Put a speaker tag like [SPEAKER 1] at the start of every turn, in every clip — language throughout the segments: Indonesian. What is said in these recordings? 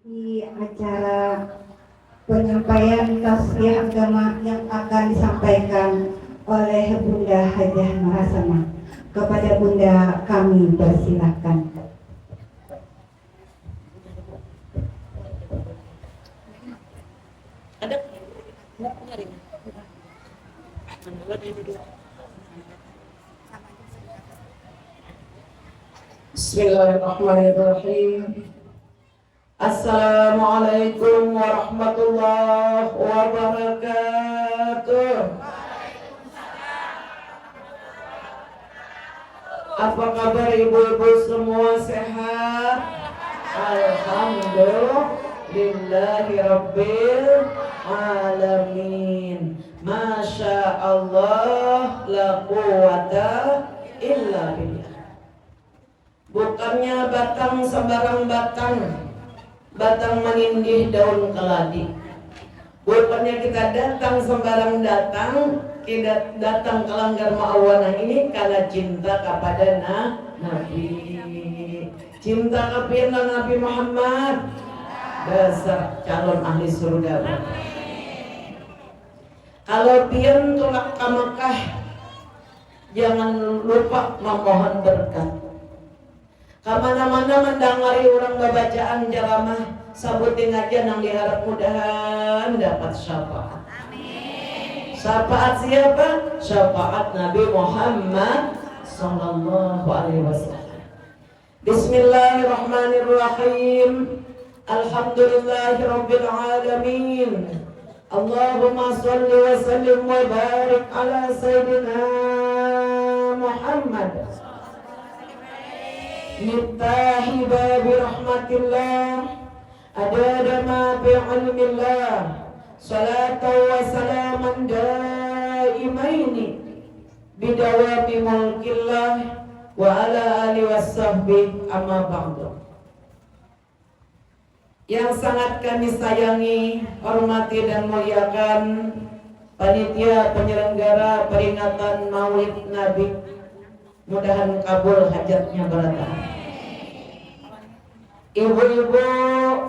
[SPEAKER 1] Di acara penyampaian tausiah agama yang akan disampaikan oleh Bunda Hajah Mahasama. Kepada Bunda kami persilahkan.
[SPEAKER 2] Ada Bismillahirrahmanirrahim. Assalamualaikum warahmatullahi wabarakatuh. Apa kabar ibu-ibu semua, sehat? Alhamdulillahirabbil alamin. Masya Allah, la quwata illa billah. Bukannya batang sembarang batang, batang menindih daun keladi. Bukannya kita datang sembarang datang, kita datang ke langgar ma'awanah ini karena cinta kepada Nabi. Cinta kepada Nabi Muhammad, dasar calon ahli surga. Kalau pian tulak ke Mekah, jangan lupa memohon berkat. Kamana-mana mendangari orang bacaan ceramah, sabutin aja nang diharap mudahan dapat syafaat. Amin. Syafaat siapa? Syafaat Nabi Muhammad sallallahu alaihi wasallam. Bismillahirrahmanirrahim. Alhamdulillahirabbil alamin. Allahumma shalli wa sallim wa barik ala sayyidina Muhammad. Miftahi babi rahmatillah, adada ma bi'ilmillah, salatan wa salaman daimaini bidawami mulkillah wa ala alihi wassahbihi amma ba'du. Yang sangat kami sayangi, hormati dan muliakan panitia penyelenggara peringatan Maulid Nabi, mudahan kabul hajatnya barokah. Ibu-ibu,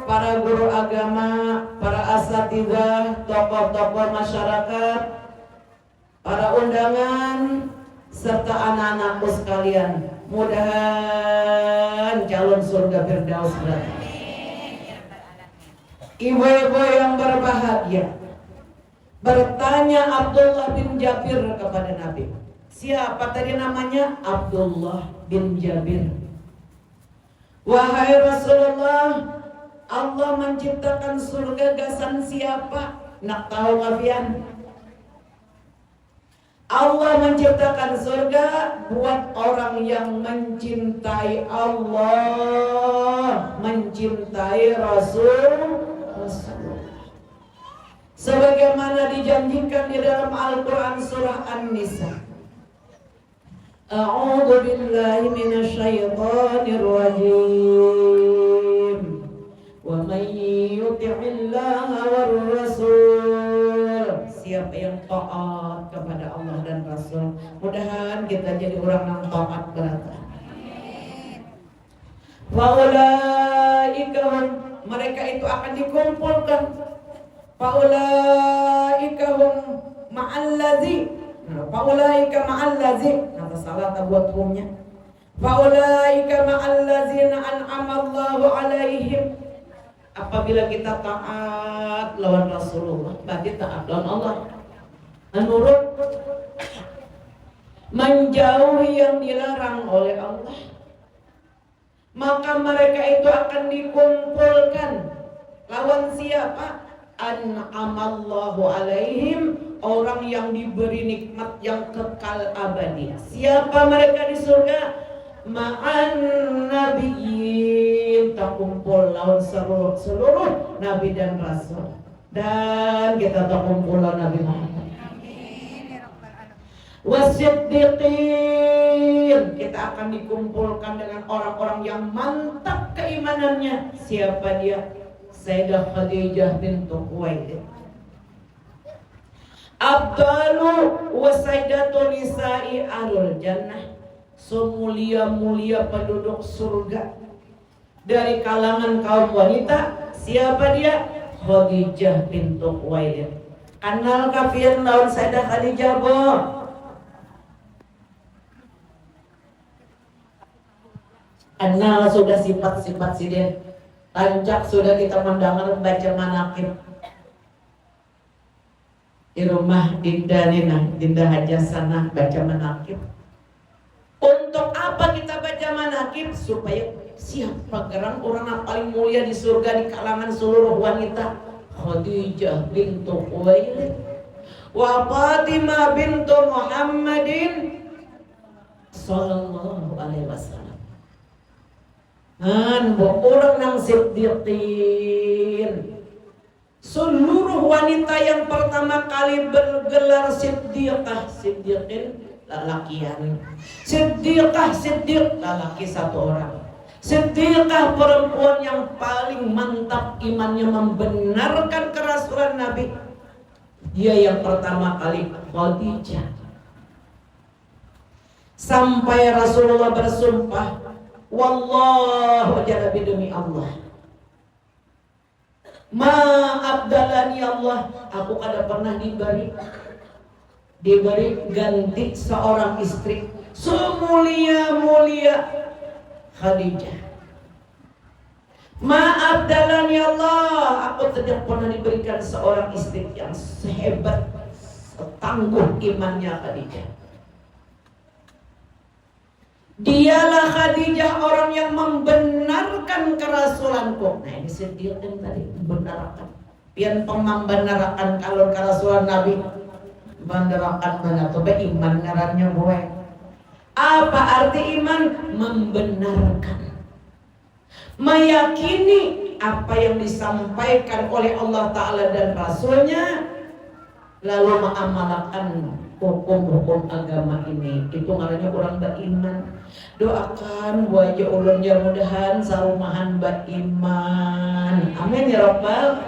[SPEAKER 2] para guru agama, para asatidzah, tokoh-tokoh masyarakat, para undangan, serta anak-anakku sekalian, mudahan calon surga Firdaus barokah. Ibu-ibu yang berbahagia, bertanya Abdullah bin Jabir kepada Nabi. Siapa tadi namanya? Abdullah bin Jabir. Wahai Rasulullah, Allah menciptakan surga gasan siapa? Nak tahu kafian? Allah menciptakan surga buat orang yang mencintai Allah, mencintai Rasulullah. Sebagaimana dijanjikan di dalam Al-Quran surah An-Nisa. A'udzu billahi minasyaitonir rajim. Wa may yuti'illaha war rasul. Siapa yang taat kepada Allah dan Rasul, mudahan kita jadi orang yang taat berata. Faulaika, mereka itu akan dikumpulkan. Faulaika hum ma'allazi. Faulaika ma'allazi. Nata salah tak buat humnya. Faulaika ma'allazina an'amallahu alaihim. Apabila kita taat lawan Rasulullah, berarti taat lawan Allah. Menurut menjauhi yang dilarang oleh Allah, maka mereka itu akan dikumpulkan lawan siapa? An'amallahu alaihim, orang yang diberi nikmat yang kekal abadi. Siapa mereka di surga? Ma'an nabiyyin, terkumpul lawan seluruh nabi dan rasul. Dan kita terkumpul lawan Nabi Muhammad. Wasiddiqin, kita akan dikumpulkan dengan orang-orang yang mantap keimanannya. Siapa dia? Sayyidah Khadijah bintu Khuwailid. Abdalu wa sayyidatu nisa'i ahlul jannah, semulia-mulia penduduk surga, dari kalangan kaum wanita. Siapa dia? Khadijah bintu Khuwailid. Kenal kafian lawan Sayyidah Khadijah, bo? Kenal sudah sifat-sifat si dia. Tancap sudah kita mendengar baca manaqib di rumah Dinda Nina, Dinda Hajasana baca manaqib. Untuk apa kita baca manaqib? Supaya siapa gerang orang yang paling mulia di surga di kalangan seluruh wanita? Khadijah bintu Khuwailid wa Fatimah bintu Muhammadin sallallahu alaihi wasallam. Orang yang siddiqin. Seluruh wanita yang pertama kali bergelar siddiqah, siddiqin lalakian. Siddiqah, siddiq lalaki satu orang. Siddiqah perempuan yang paling mantap imannya, membenarkan kerasulan Nabi. Dia yang pertama kali, Khadijah. Sampai Rasulullah bersumpah, wallahu jalla demi Allah, ma abdalani Allah, aku kada pernah diberi ganti seorang istri semulia-mulia Khadijah. Ma abdalani Allah, aku tidak pernah diberikan seorang istri yang sehebat, setangguh imannya Khadijah. Dialah Khadijah orang yang membenarkan kerasulanku. Nah ini sedihkan tadi, membenarkan. Pian pemambenarkan kalau kerasulan Nabi. Benarkan mana tuh iman ngarannya gue. Apa arti iman? Membenarkan, meyakini apa yang disampaikan oleh Allah Ta'ala dan Rasulnya, lalu mengamalkan hukum-hukum agama ini. Itu ngarannya orang beriman. Doakan buat aja ulun ya, mudahan sarumahan beriman. Amin ya Rabbal.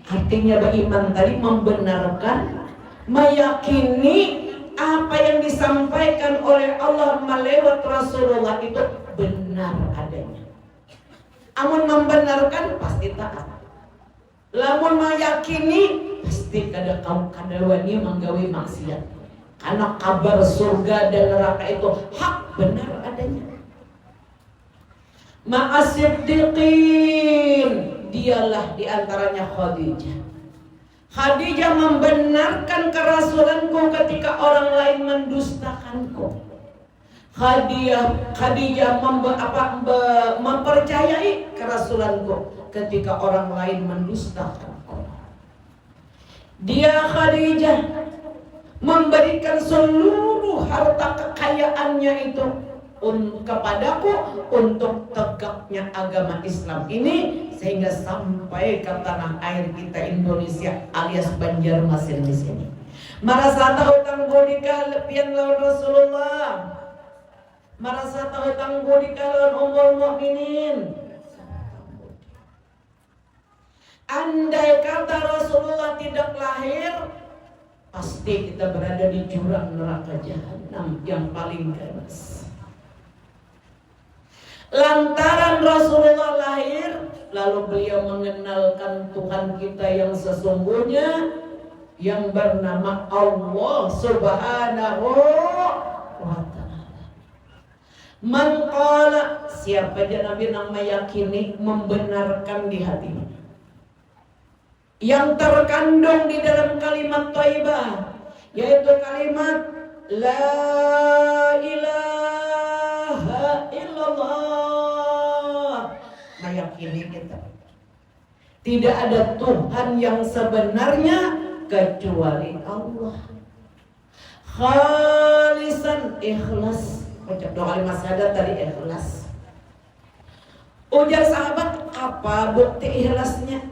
[SPEAKER 2] Artinya beriman tadi membenarkan, meyakini apa yang disampaikan oleh Allah melewat Rasulullah itu benar adanya. Amun membenarkan pasti taat. Lamun meyakini pasti kada kau kadawani menggawe maksiat. Karena kabar surga dan neraka itu hak benar adanya. Ma'asiddiqin, dialah diantaranya Khadijah. Khadijah membenarkan kerasulanku ketika orang lain mendustakanku. Khadijah mempercayai kerasulanku ketika orang lain mendustakanku. Dia Khadijah memberikan seluruh harta kekayaannya itu kepadaku untuk tegaknya agama Islam ini, sehingga sampai ke tanah air kita Indonesia alias Banjarmasin di sini. Merasa tahu tanggung lepian lawan Rasulullah, merasa tahu tanggung lawan Ummul Mukminin. Andai kata Rasulullah tidak lahir, pasti kita berada di jurang neraka jahanam yang paling ganas. Lantaran Rasulullah lahir, lalu beliau mengenalkan Tuhan kita yang sesungguhnya, yang bernama Allah Subhanahu wa ta'ala. Man qala, siapa aja Nabi yang meyakini, membenarkan di hatinya, yang terkandung di dalam kalimat thayyibah, yaitu kalimat la ilaha illallah. Meyakini kita tidak ada Tuhan yang sebenarnya kecuali Allah. Khalisan, ikhlas. Ucap doa kalimat syahadat tadi ikhlas. Ujar sahabat, apa bukti ikhlasnya?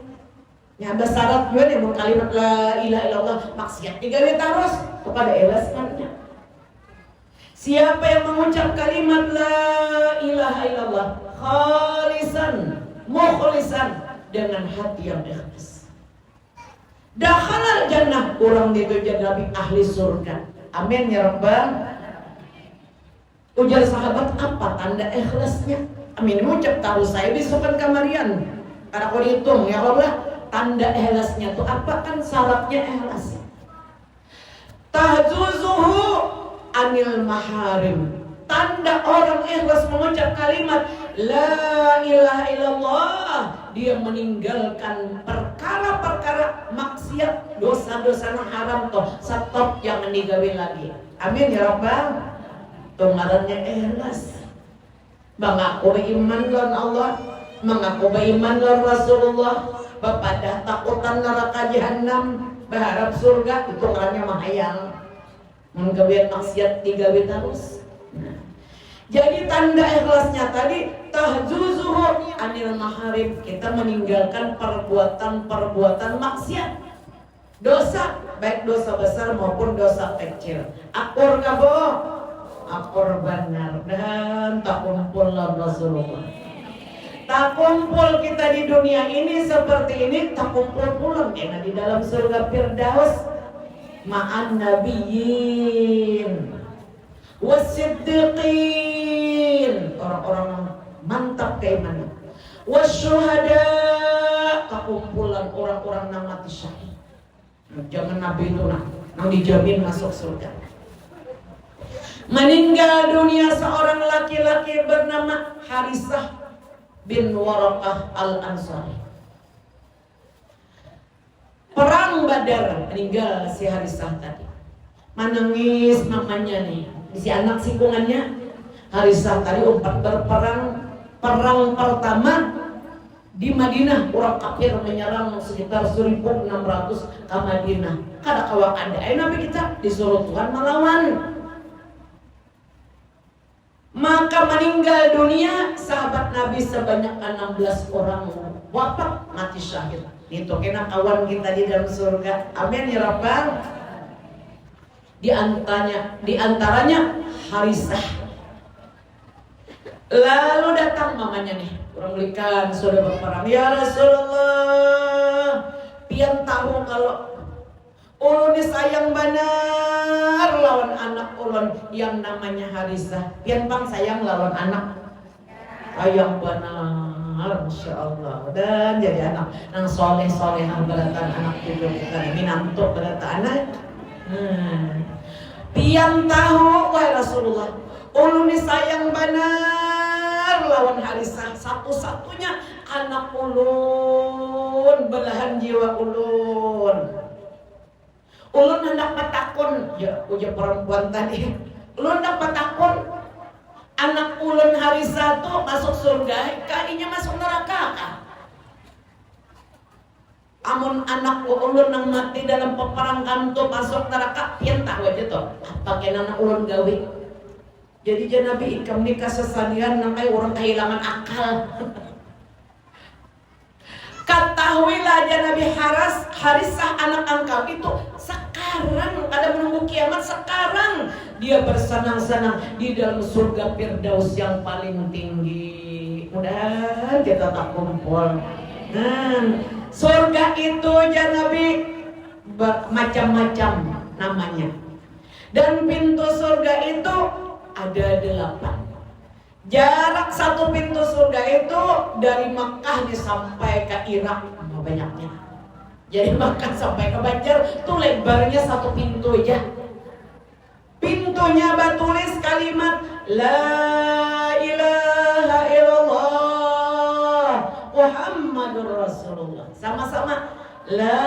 [SPEAKER 2] Ya ada syarat juga nih, kalimat la ilaha illallah maksiat digawe terus kepada ikhlasnya. Siapa yang mengucap kalimat la ilaha illallah khalisan, mukhlisan, dengan hati yang ikhlas, dakhalal jannah, orang itu jadi ahli surga. Amin ya Rabbal. Ujar sahabat, apa tanda ikhlasnya? Amin ngucap tahu saya bisukan kamarian. Karena kau hitung ya Allah, tanda ikhlasnya tuh apa kan syaratnya ikhlas. Tahzuzuhu anil maharim. Tanda orang ikhlas mengucap kalimat la ilaha illallah, dia meninggalkan perkara-perkara maksiat, dosa-dosa yang haram toh stop, jangan digawe lagi. Amin ya rabbal. Tuh ngarannya ikhlas. Mengaku beriman lawan Allah, mengaku beriman lawan Rasulullah, bapadah takutan neraka jahanam, berharap surga, itu ngarannya mahayang. Menggawe maksiat digawe terus. Nah, jadi tanda ikhlasnya tadi tahzuzuhu anil maharim, kita meninggalkan perbuatan-perbuatan maksiat, dosa, baik dosa besar maupun dosa kecil. Akur kabo, akur benar, dan tak kumpul Rasulullah. Tak kumpul kita di dunia ini seperti ini, tak kumpul pulang karena di dalam surga Firdaus ma'an nabiyyin wasiddiqin, orang-orang mantap keimanan, wasyuhada, kekumpulan orang-orang yang mati syahid. Jangan nabi itu yang dijamin masuk surga. Meninggal dunia seorang laki-laki bernama Harisah bin Waraqah al-Ansari. Perang Badar meninggal si Harisah tadi. Menangis mamanya nih. Si anak sikungannya Harisah tadi umpat berperang. Perang pertama di Madinah, orang kafir menyerang sekitar 1.600 ke Madinah. Kada kawak ada Nabi kita disuruh Tuhan melawan. Maka meninggal dunia sahabat Nabi sebanyak 16 orang wafat mati syahid. Itu kena kawan kita di dalam surga. Amin ya rabbal. Di antaranya Harisah. Lalu datang mamanya nih, orang belikan sudah berperang. Ya Rasulullah, pian tahu kalau ulun sayang benar lawan anak ulun yang namanya Harisah. Pian bang sayang lawan anak. Sayang benar, Masya Allah. Dan jadi anak yang soleh-solehah beratan anak itu kita minantuk beratan anak. Pian tahu wahai Rasulullah, ulun sayang benar lawan Harisah, satu-satunya anak ulun, belahan jiwa ulun. Ulun hendak patakon, ya uja perempuan tadi. Ulun hendak patakon, anak ulun Harisah tuh masuk surga, kalinya masuk neraka kah? Amun anak ulun yang mati dalam peperangan tuh masuk neraka, pian tahu aja tuh. Apa kena anak ulun gawe? Jadi Nabi ikam nikah sesalian namanya orang kehilangan akal. Ketahuilah Nabi Harisah anak angkau itu sekarang ada menunggu kiamat, sekarang dia bersenang-senang di dalam surga Firdaus yang paling tinggi. Mudah kita tak kumpul. Surga itu Nabi macam-macam namanya. Dan pintu surga itu ada 8. Jarak satu pintu surga itu dari Makkah sampai ke Irak banyaknya. Jadi Makkah sampai ke Banjar itu lebarnya satu pintu aja. Pintunya batulis kalimat La ilaha illallah Muhammadur Rasulullah. Sama-sama La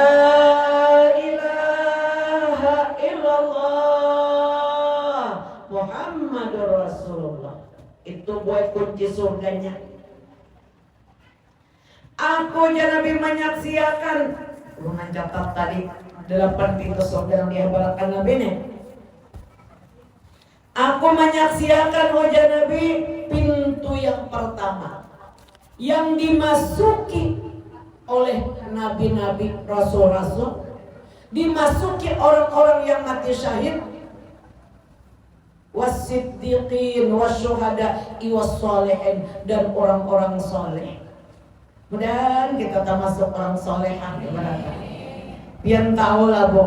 [SPEAKER 2] ilaha illallah Muhammadur Rasulullah. Itu buat kunci surganya. Aku Nabi menyaksikan, lu mencatat tadi 8 pintu surga yang dihabarkan Nabi nih. Aku menyaksikan wajah Nabi pintu yang pertama yang dimasuki oleh nabi-nabi, rasul-rasul, dimasuki orang-orang yang mati syahid, wasiddiqin, wasyuhada, iwassolihin, dan orang-orang soleh. Mudah-mudahan kita termasuk orang solehah. Biar tahu lah bu,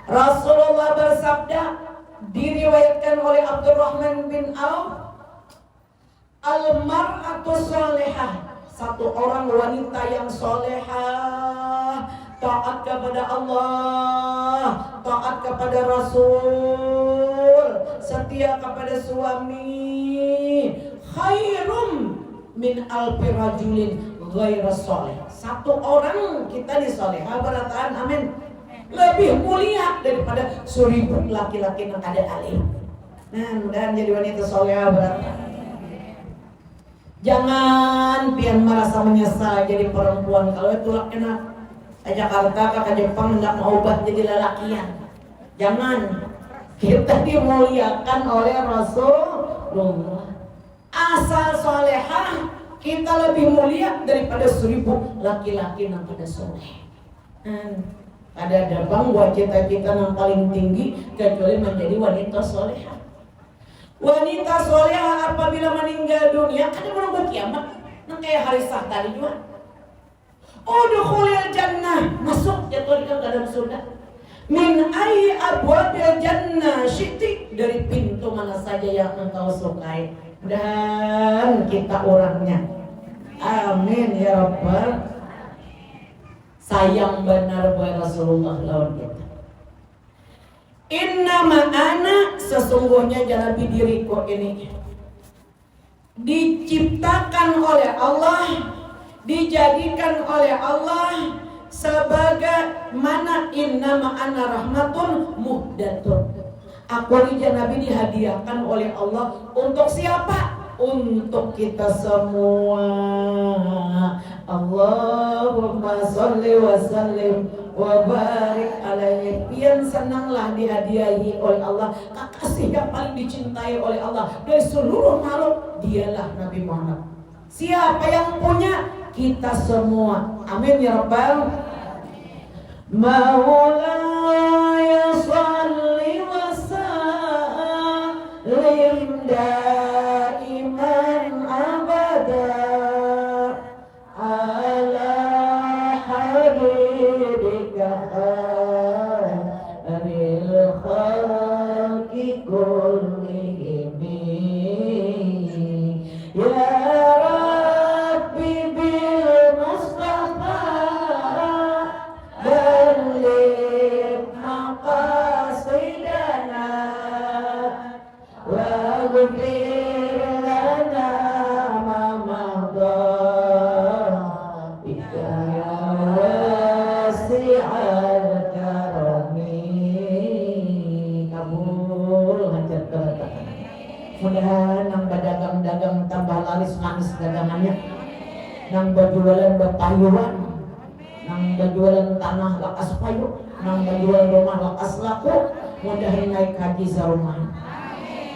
[SPEAKER 2] Rasulullah bersabda, diriwayatkan oleh Abdurrahman bin Auf, Al-mar'atu solehah, satu orang wanita yang solehah, taat kepada Allah, taat kepada Rasul, setia kepada suami, khairum min alfi rajulin ghaira soleh. Satu orang kita disolehah berataan amin, lebih mulia daripada 1000 laki-laki yang ada alim. Nah, mudah-mudahan jadi wanita solehah berataan. Jangan pian merasa menyesal jadi perempuan. Kalau itu enak ke Jakarta, ke Jepang hendak mau obat jadi lelakian. Jangan. Kita dimuliakan oleh Rasulullah. Asal solehah kita lebih mulia daripada 1000 laki-laki yang pada soleh. Ada bang buat cita-cita yang paling tinggi kecuali menjadi wanita solehah. Wanita solehah apabila meninggal dunia kan menunggu kiamat. Nah kayak hari sah tadi juga. Udkhulil jannah, masuk jatuh ke dalam surga. Min ayyi abwabil jannah syi'ti, dari pintu mana saja yang engkau sukai. Dan kita orangnya. Amin ya rabbal. Sayang benar buat Rasulullah lawan kita. Inna ma'ana, sesungguhnya janabi diriku ini diciptakan oleh Allah, dijadikan oleh Allah sebagai mana inna ma'ana rahmatun muhdatun. Aku ini janabi dihadiahkan oleh Allah untuk siapa? Untuk kita semua. Allahumma sholli wa sallim wa barik alaihi. Pian senanglah dihadiahi oleh Allah, kekasih yang paling dicintai oleh Allah dari seluruh makhluk, dialah Nabi Muhammad. Siapa yang punya? Kita semua. Amin ya rabbal. Maulaya sholli wa sallim daiman abada ala habibika khairil khalqi kullihim ya Rabbi bil Mustafa balligh maqasidana wa ghfir lana ma madha bika ya wasi'al karami. Kabul hajat berkata. Mudah-mudahan nang dagang-dagang tambah laris manis dagangannya, nang berjualan berpayuan, nang berjualan tanah lakas payu, nang berjualan rumah lakas laku, mudah naik haji sarumah,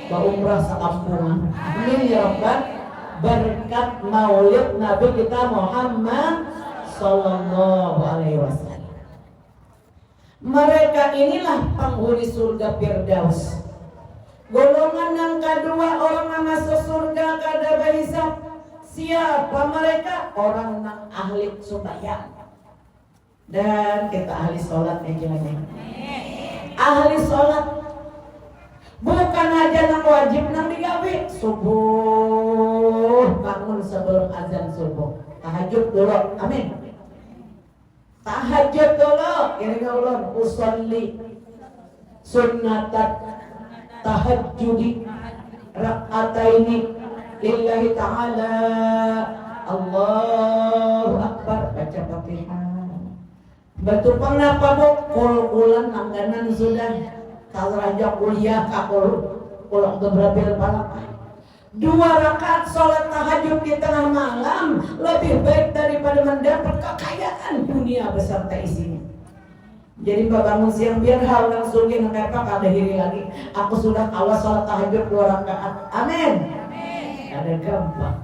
[SPEAKER 2] umrah sakampungan. Amin ya rabbal. Berkat maulid Nabi kita Muhammad sallallahu alaihi wasallam. Mereka inilah penghuni surga Firdaus. Golongan yang kedua, orang yang masuk surga kada hisab. Siapa mereka? Orang yang ahli sembahyang. Dan kita ahli sholat ya jangan. Ahli sholat bukan aja yang wajib nang digawe. Subuh bangun sebelum azan subuh. Tahajud dulu. Amin. Tahajud dulu. Ini Allah usolli sunnatat tahajjudi rak'ataini lillahi ta'ala. Allahu akbar, baca Fatihah. Batu pangapa mo kul ulan angganan sudah raja kuliah kakul ulang gebrabil palak. 2 rakaat sholat tahajud di tengah malam lebih baik daripada mendapat kekayaan dunia beserta isinya. Jadi bangun siang biar hal langsung yang apa kada hiri lagi. Aku sudah awas sholat tahajud 2 rakaat. Amin. Ada gampang.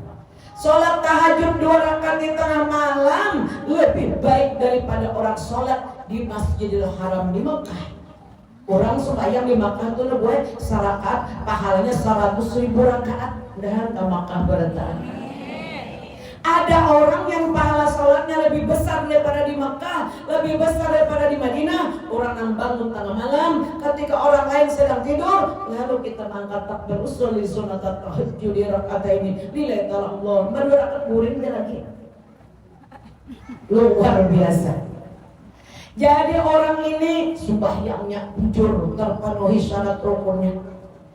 [SPEAKER 2] Sholat tahajud 2 rakaat di tengah malam lebih baik daripada orang sholat di Masjidil Haram di Mekah. Orang sembahyang di Mekah itu buat sarakat pahalanya 100.000 rakaat. Dan ke Mekah bertahan. Ada orang yang pahala sholatnya lebih besar besar daripada di Makkah, lebih besar daripada di Madinah. Orang yang bangun tengah malam ketika orang lain sedang tidur, lalu kita mengangkat takbir usolli sunat tahajud di rakaat ini lillahi Allah, baru rakaat guringnya lagi. Luar biasa. Jadi orang ini sembahyangnya jujur, terpenuhi syarat rukunnya,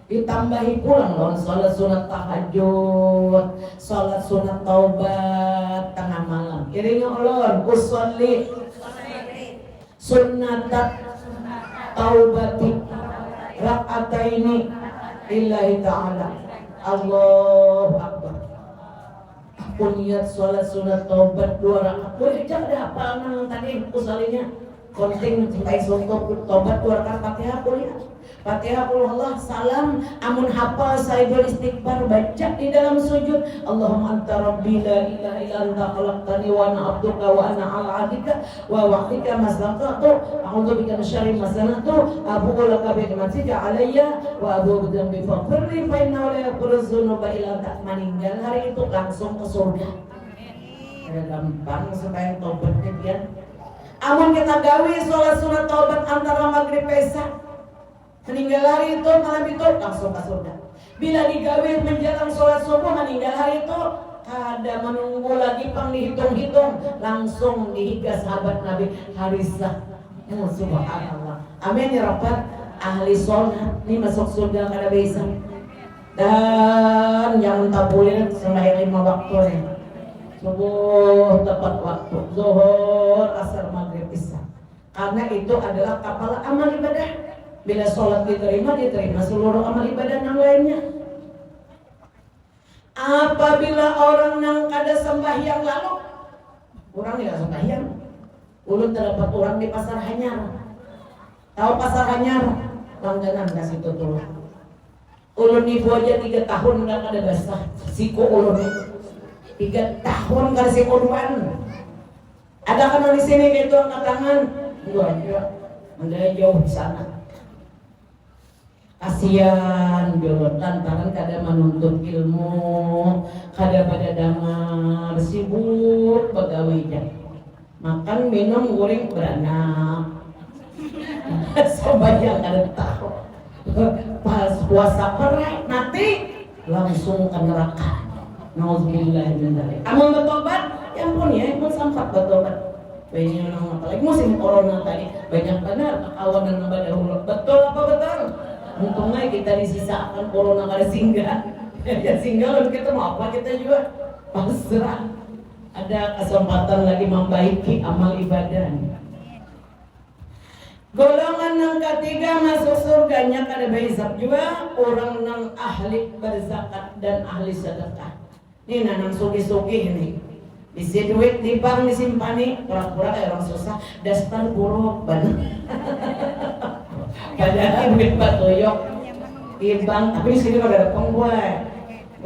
[SPEAKER 2] ditambahi pulang loh sholat sunat tahajud, sholat sunat taubat tengah malam. Kirinya ulun usolli sunat taubati rakaataini lillahi ta'ala. Allahu akbar. Aku niat sholat sunat taubat 2 rakaat. Boleh jangan apa nang tadi usalinya. Konting mencintai suntuk tobat 2 rakaat Fatihah kuliah. Fatihah qul Allah salam amun hafal saibul istighfar baca di dalam sujud. Allahumma anta rabbi la ilaha illa anta khalaqtani wa ana abduka wa ana ala ahdika wa wa'dika mastata'tu a'udzu bika min syarri ma sana'tu abu'u laka bi ni'matika alayya wa abu'u bi dhanbi faghfirli fa innahu la yaghfiru dzunuba illa anta. Meninggal hari itu langsung ke surga. Gampang supaya tobatnya dia. Amun kita gawe sholat sunat taubat antara maghrib isya, meninggal hari itu malam itu langsung ke surga. Bila digawe menjelang sholat subuh, meninggal hari itu ada menunggu lagi pang dihitung-hitung, langsung dihigas sahabat Nabi Harisah. Subhanallah. Amin ya rabbal ahli sholat ini masuk surga kada bisa. Dan yang tak boleh sembahyang 5 waktu nih. Subuh tepat waktu, zuhur, asar, maghrib, isya. Karena itu adalah kapal amal ibadah. Bila sholat diterima seluruh amal ibadah yang lainnya. Apabila orang yang kada sembahyang lalu, orang tidak sembahyang. Ulun terdapat orang di pasar Hanyar. Tahu pasar Hanyar? Langganan kasih tutul. Ulun ibu aja 3 tahun udah kada basah. Siku ulun itu 3 tahun kasih korban. Ada kan di sini gitu angkat tangan. Enggak, Anda jauh di sana. Kasihan jolot lantaran kada menuntut ilmu, kada pada damar, sibuk pegawainya. Makan minum goreng beranak. Sembahyang kada tahu. Pas puasa perek nanti langsung ke neraka. Nauzubillah min dzalik. Amun bertobat, ya ampun ya, ampun sempat bertobat. Banyak orang apalagi musim corona tadi, banyak benar kawanan nambah. Betul apa betul? Untungnya kita disisakan corona kada singgah. Ya singgah lalu kita mau apa kita juga pasrah. Ada kesempatan lagi membaiki amal ibadah. Golongan yang ketiga masuk surganya kada berhisab juga orang yang ahli berzakat dan ahli sedekah. Ini nanang sugi-sugi ini. Isi duit di bank disimpani, pura-pura kayak orang susah, dasar buruk benar. Padahal duit batuyok di bank, tapi di sini kalau ada pengbuat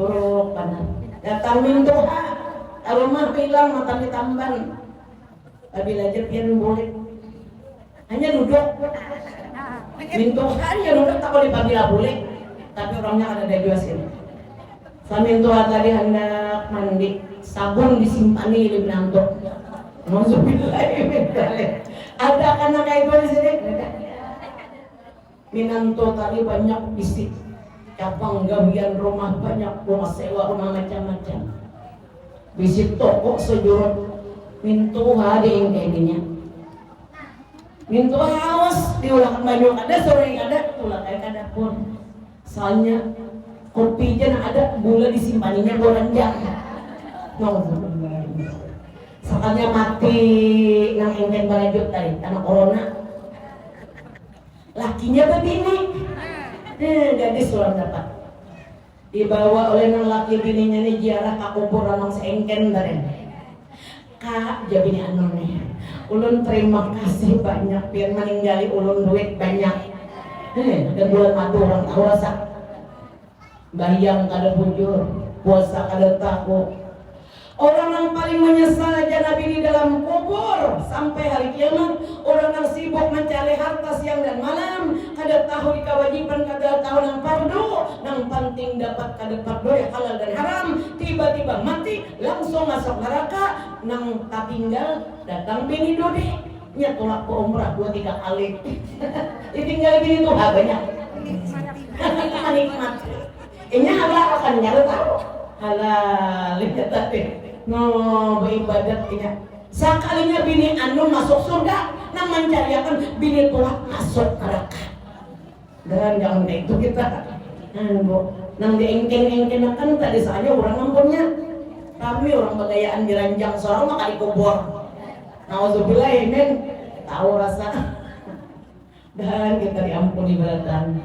[SPEAKER 2] buruk benar. Datang mintuha, rumah bilang mata ditamban, tapi belajar pian boleh. Hanya duduk, mintuha hanya duduk tak boleh pabila boleh, tapi orangnya ada dua sini. Samin Tuhan tadi hendak mandi, sabun disimpani di benantuk. Alhamdulillah. Ada anak kayak gue di sini. Minanto tadi banyak isi, cabang gawian rumah banyak, rumah sewa, rumah macam-macam. Bisi toko sejurut, mintu ada yang kayak gini. Mintu haus diulang banyak ada sore ada, ulang ada pun. Soalnya kopi aja ada gula disimpaninya gorenjang. Soalnya mati nang ingin berlanjut tadi karena corona. Lakinya begini, jadi sulam dapat dibawa oleh nang laki bininya nih ziarah ke kubur nang seengken dari. Kak, jadi anu nih. Ulun terima kasih banyak biar meninggali ulun duit banyak. Dan bulan madu orang tahu rasa. Bayang kada bujur, puasa kada tahu. Orang yang paling menyesal aja Nabi di dalam kubur sampai hari kiamat. Orang yang sibuk mencari harta siang dan malam, kada tahu di kewajiban, kada tahu yang fardu, yang penting dapat kada fardu ya halal dan haram. Tiba-tiba mati langsung langsung masuk neraka. Nang tak tinggal datang bini dode nya tolak ke umrah 2-3 kali. Ditinggal bini tuh banyak. Nikmat. Ini halal akan nyala tahu. Halal lihat tadi. No beribadat ini. Sekalinya bini anu masuk surga, nang mencariakan bini tolak masuk neraka. Dan jangan kayak itu kita. Nang diengkeng-engkeng kan tadi saja orang ngampunnya. Kami orang bagayaan diranjang seorang maka dikubur. Nauzubillah men tahu rasa. Dan kita diampuni beratan.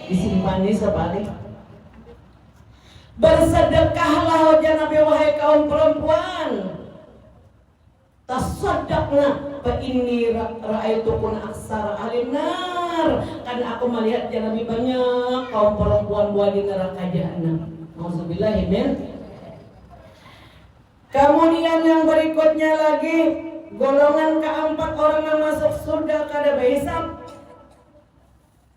[SPEAKER 2] Disimpani sebalik. Bersedekahlah wajah Nabi wahai kaum perempuan. Tasaddaqna fa inni ra'aitukun aksar alinar. Karena aku melihat ya Nabi banyak kaum perempuan buah di neraka jahanam. Nauzubillah min. Kemudian yang berikutnya lagi golongan keempat orang yang masuk surga kada hisab.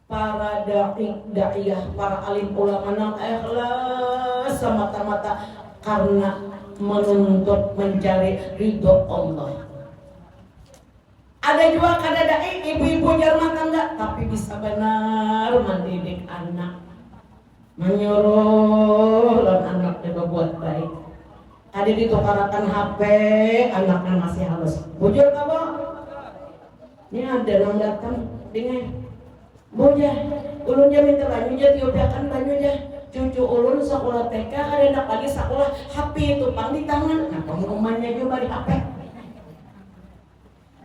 [SPEAKER 2] Para da'iyah, para alim ulama yang ikhlas semata-mata karena menuntut mencari ridho Allah. Ada juga kada dai ibu-ibu jarang tangga tapi bisa benar mendidik anak, menyuruh anak juga buat baik. Ada ditukarakan HP, anaknya masih halus. Bujur kamu? Ini ada yang datang dengan Bujah, ulunnya minta bajunya diopiakan bajunya. Cucu ulun sekolah TK, ada anak lagi sekolah HP itu pang di tangan. Nah, pengumumannya juga di HP.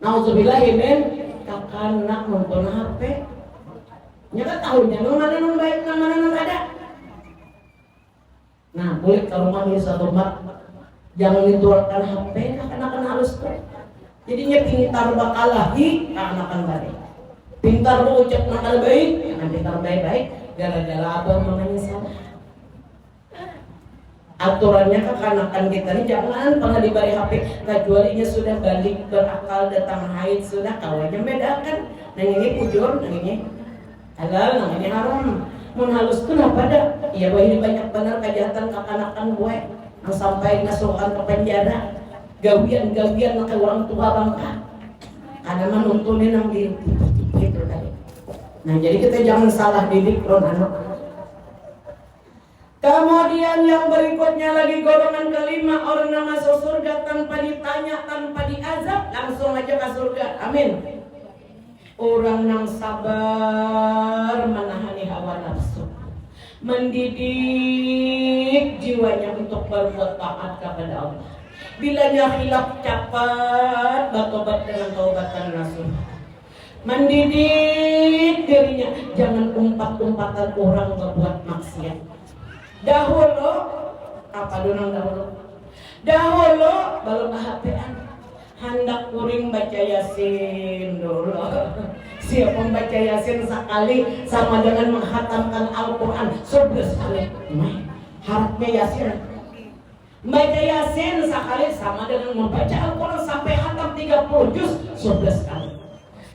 [SPEAKER 2] Nauzubillah men, kakak nonton HP. Nyata tahunya nang mana nang baik, nang mana nang ada. Nah, boleh kalau manggil satu mak, jangan dituarkan HP, anak-anak halus tuh. Jadinya pintar bakalahi, anak-anak baik. Pintar lu ucap nakal baik, jangan pintar baik-baik, gara-gara abang mamanya salah. Aturannya kekanakan kita ini jangan pernah diberi HP, kecualinya sudah balik berakal datang haid sudah kawannya bedakan. Nang ini pujur, nang ini halal, nang ini haram. Mun halus tuh apa dah? Iya bahwa ini banyak benar kejahatan kekanakan gue, yang sampai ngasuhan ke penjara, gawian-gawian ke orang tua bangka. Karena menuntunin yang di itu tadi. Nah jadi kita jangan salah didik anak. Kemudian yang berikutnya lagi golongan kelima orang yang masuk surga tanpa ditanya, tanpa diazab, langsung aja ke surga. Amin. Orang yang sabar menahani hawa nafsu, mendidik jiwanya untuk berbuat taat kepada Allah. Bilanya hilaf cepat bertobat dengan taubatan nasuh. Mendidik dirinya jangan umpat-umpatan orang berbuat maksiat. Dahulu apa dunang dahulu? Dahulu belum HP-an. Hendak kuring baca Yasin dulu. Siapa membaca Yasin sekali sama dengan menghatamkan Al-Quran 11 kali. Harapnya Yasin. Baca Yasin sekali sama dengan membaca Al-Quran sampai hatam 30 juz 11 kali.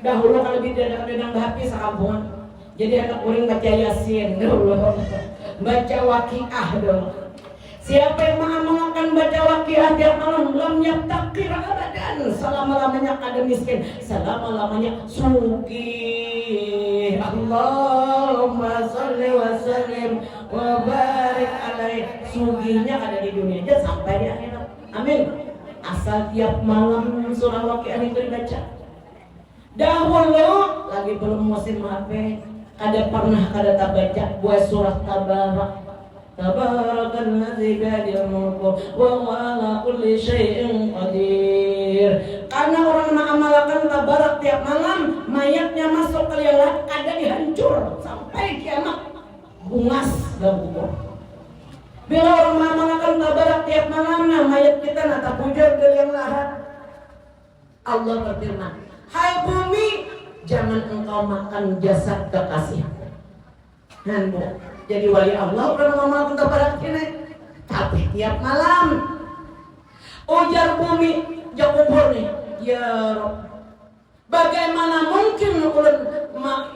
[SPEAKER 2] Dahulu kalau tidak ada HP sekampungan. Jadi anak kuring baca Yasin dulu. Baca Waqiah dulu. Siapa yang mengamalkan baca Waqiah tiap malam lam yaktakir abadan, selama-lamanya kada miskin, selama-lamanya sugih. Allahumma sholli wa sallim wa barik alaihi. Sugihnya ada di dunia aja sampai di akhirat. Amin. Asal tiap malam surah Waqiah itu dibaca. Dahulu lagi belum musim HP, kada baca buat surah Tabarak. Tabarakalladzi biyadihil mulku wa huwa ala kulli syai'in qadir. Karena orang mengamalkan tabarak tiap malam, mayatnya masuk ke liang ada dihancur sampai kiamat, bungas dan kubur. Bila orang mengamalkan tabarak tiap malamnya, mayat kita nata bujur ke liang lahat. Allah berfirman, hai bumi, jangan engkau makan jasad kekasih. Jadi wali Allah orang mengamalkan tabarak ini, tapi tiap malam ujar bumi jak kubur nih, ya Rabb, bagaimana mungkin ulun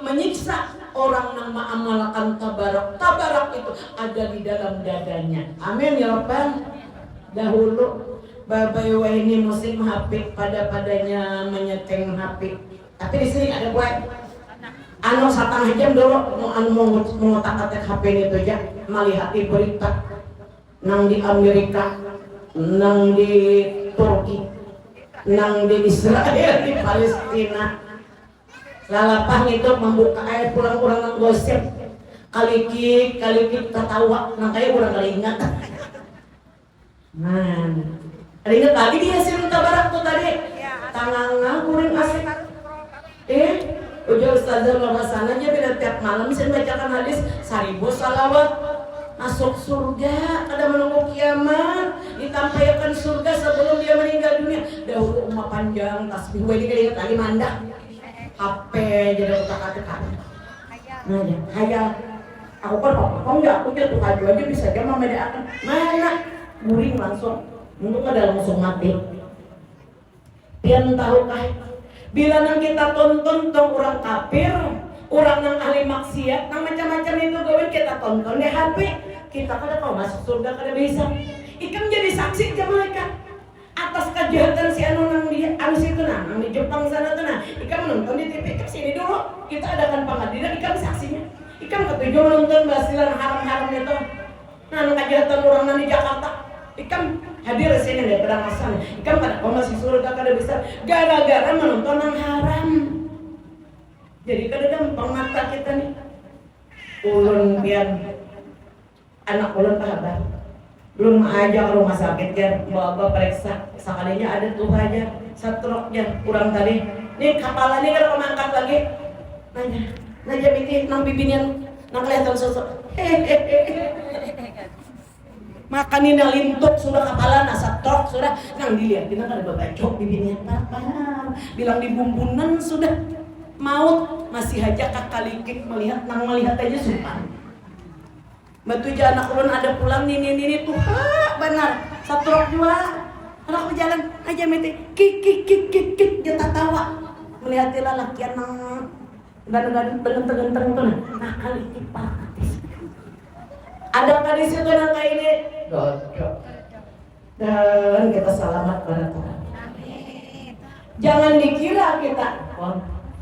[SPEAKER 2] menyiksa orang yang mengamalkan tabarak? Tabarak itu ada di dalam dadanya. Amin ya Rabbal. dahulu babai ini musim HP padanya menyeteng HP. Tapi di sini ada buat anu 1,5 jam dulu mau ngotak-atik HP itu aja melihat di berita nang di Amerika, nang di Turki, nang di Israel, di Palestina. Lalapah itu membuka air pulang orang nang gosip kaliki ketawa nang kayak orang kali ingat. Ada ingat tadi dia sih barak tuh tadi tangan kuring asik. Ujar Ustazah bahasana aja bila tiap malam bisa membacakan hadis 1000 salawat masuk surga, ada menunggu kiamat, ditampaikan surga sebelum dia meninggal dunia. Dahulu umah panjang tasbih gue ini ingat lagi mandak HP jadi utak-atik. Nah ya, hayal aku kan apa enggak, aku jatuh kaju aja bisa aja membedakan mana guring langsung untuk ada langsung mati. Pian tahukah bila nang kita tonton tong orang kafir, orang nang ahli maksiat, nang macam-macam itu gawin kita tonton di HP, kita kada mau masuk surga kada bisa. Ikam jadi saksi aja mereka atas kejahatan si anu nang di anu situ nang di Jepang sana tuh nah. Ikam menonton di TV, ikam sini dulu, kita adakan pengadilan, ikam saksinya. Ikam ketujuh menonton basilan haram-haram itu. Nah, nang kejahatan orang nang di Jakarta, ikam hadir sini daripada masanya. Ikam kada mau masuk surga kada bisa gara-gara menonton yang haram. Jadi kada gampang mata kita nih. Ulun pian anak ulun kabar. Belum aja ke rumah sakit ya, bawa periksa. Sekalinya ada tuh aja stroke ya kurang tadi. Nih kepala nih kada mangkat lagi. Nanya mikir nang bibinian nang kelihatan sosok. Makanin lintuk sudah kepala nasa trok sudah nang dilihat kita kan ada babacok bibirnya parah bilang dibumbunan sudah maut masih aja kakalikik melihat nang melihat aja sumpah batu aja anak ulun ada pulang nini tuh benar satrok dua anak berjalan aja mete kik dia tawa melihat lalakian nang ganteng tuh nah kalikik parah ada di situ nang kayak ini cocok dan kita selamat pada Tuhan. Jangan dikira kita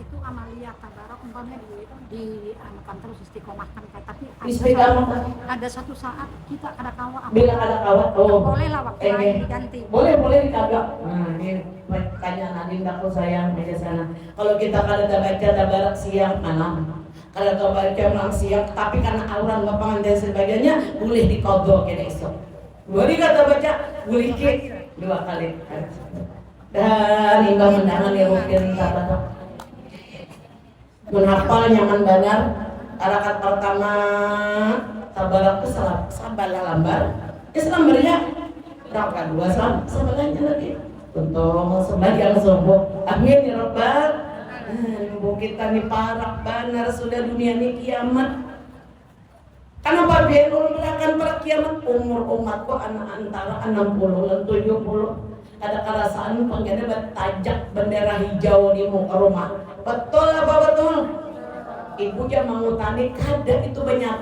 [SPEAKER 3] itu Amalia Tabarak umpamanya di anukan terus istiqomahkan tapi ada satu saat kita ada kawat
[SPEAKER 2] bila ada kawat
[SPEAKER 3] boleh lah waktu lain diganti
[SPEAKER 2] boleh ditagak. Nah ini tanya Nadine aku sayang di sana kalau kita kada baca Tabarak siang malam kalau kau baca malam siang, tapi karena auran lapangan dan sebagainya boleh dikodok kena esok. Boleh kata baca, boleh ke 2 kali. Dan hingga mendangan ya rukin tabarak. Menghafal nyaman benar. Arakat pertama tabarak itu sabar lambar. Lambarnya rakaat 2 sabarnya lagi. Untuk sebagian subuh. Amin ya Rabbal. Kita nih parak benar sudah dunia ini kiamat. Kenapa biar ulun akan para kiamat umur umatku anak antara 60 dan 70. Ada kerasaan penggana bertajak bendera hijau di muka rumah. Betul apa betul? Ibu dia mengutani kada itu banyak.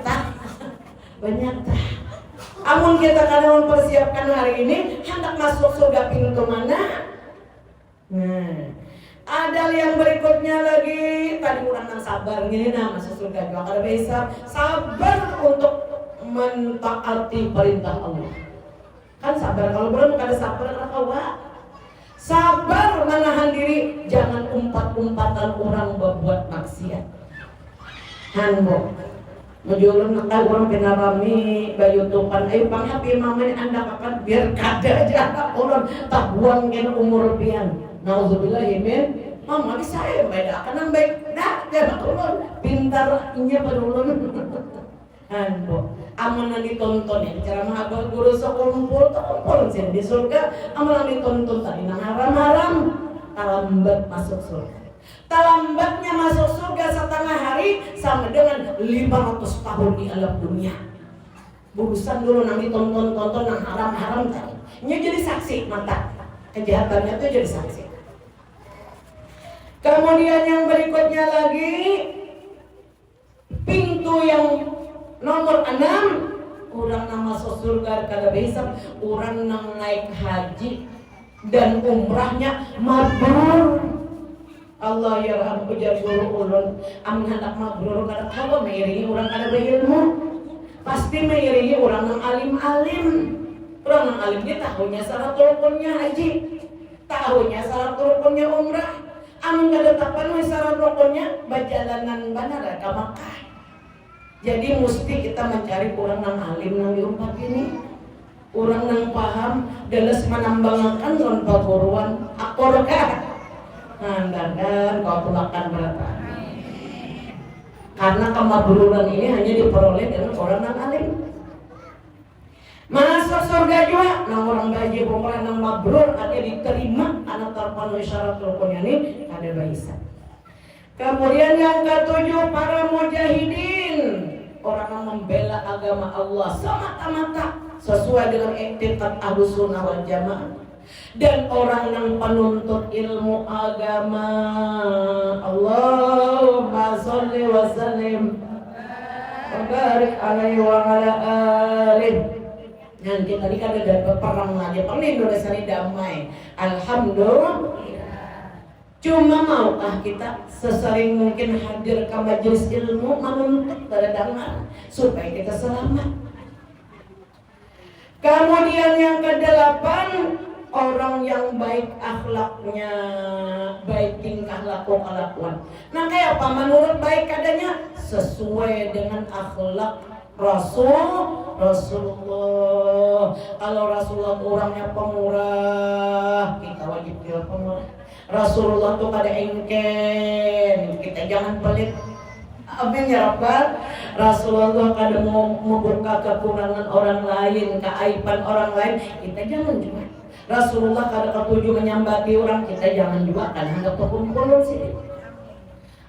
[SPEAKER 2] Amun kita kadang mempersiapkan hari ini hendak masuk surga pintu mana? Ada yang berikutnya lagi tadi orang yang sabar gini masuk surga juga kada bisa sabar untuk mentaati perintah Allah kan sabar kalau belum kada sabar kawa sabar menahan diri jangan umpat-umpatan orang berbuat maksiat hanbo mujulun nakal orang pinarami bayu tupan ayo pang happy mamanya anda kapan biar kada aja anak orang tak buang kan umur pian. Nauzubillah min mama bisa ya beda kan baik dah jangan ulun pintarnya berulun hanbo aman ditonton ya ceramah abah guru sekumpul sih di surga aman ditonton tadi nang haram talambat masuk surga talambatnya masuk surga setengah hari sama dengan 500 tahun di alam dunia burusan dulu nang ditonton nang haram tadi nya jadi saksi mata kejahatannya tuh jadi saksi. Kemudian yang berikutnya lagi pintu yang nomor 6 urang nang masuk surga kada bisa, urang nang naik haji dan umrahnya mabrur. Allah yarham ujar guru ulun, amun hendak mabrur kada kawa mengiringi urang kada berilmu. Pasti mengiringi urang nang alim-alim. Urang nang alim dia tahunya syarat rukunnya haji, tahunya syarat rukunnya umrah. Amun kada tapan syarat rukunnya bajalanan bandara ka Makkah. Jadi mesti kita mencari orang nang alim nang diumpat ini, orang nang paham dalas menambangkan non paguruan akor kah nandangan kau tulakan berapa. Karena kemabruran ini hanya diperoleh dengan orang nang alim. Masuk surga juga nang orang gaji umrah nang mabrur ada diterima anak terpenuhi syarat rukunnya ini ada baisa. Kemudian yang ketujuh, para mujahidin, orang yang membela agama Allah semata-mata sesuai dengan iktiqad Ahlussunnah wal Jamaah, dan orang yang penuntut ilmu agama. Allahumma sholli wa sallim wa barik alaihi wa ala alihi. Nanti tadi kan ada perang lagi, perang Indonesia ini damai, alhamdulillah. Cuma maukah kita sesering mungkin hadir ke majelis ilmu menuntut kedatangan supaya kita selamat. Kemudian yang kedelapan, orang yang baik akhlaknya, baik tingkah laku kelakuan. Nah kayak apa menurut baik adanya? Sesuai dengan akhlak Rasulullah. Kalau Rasulullah orangnya pemurah, kita wajib dia pemurah. Rasulullah tuh kada engken, kita jangan pelit. Amin ya Rabbal. Rasulullah kada mau membuka kekurangan orang lain, keaiban orang lain, kita jangan juga. Rasulullah kada ketujuh menyambati orang, kita jangan juga, kan hendak berkumpul sini.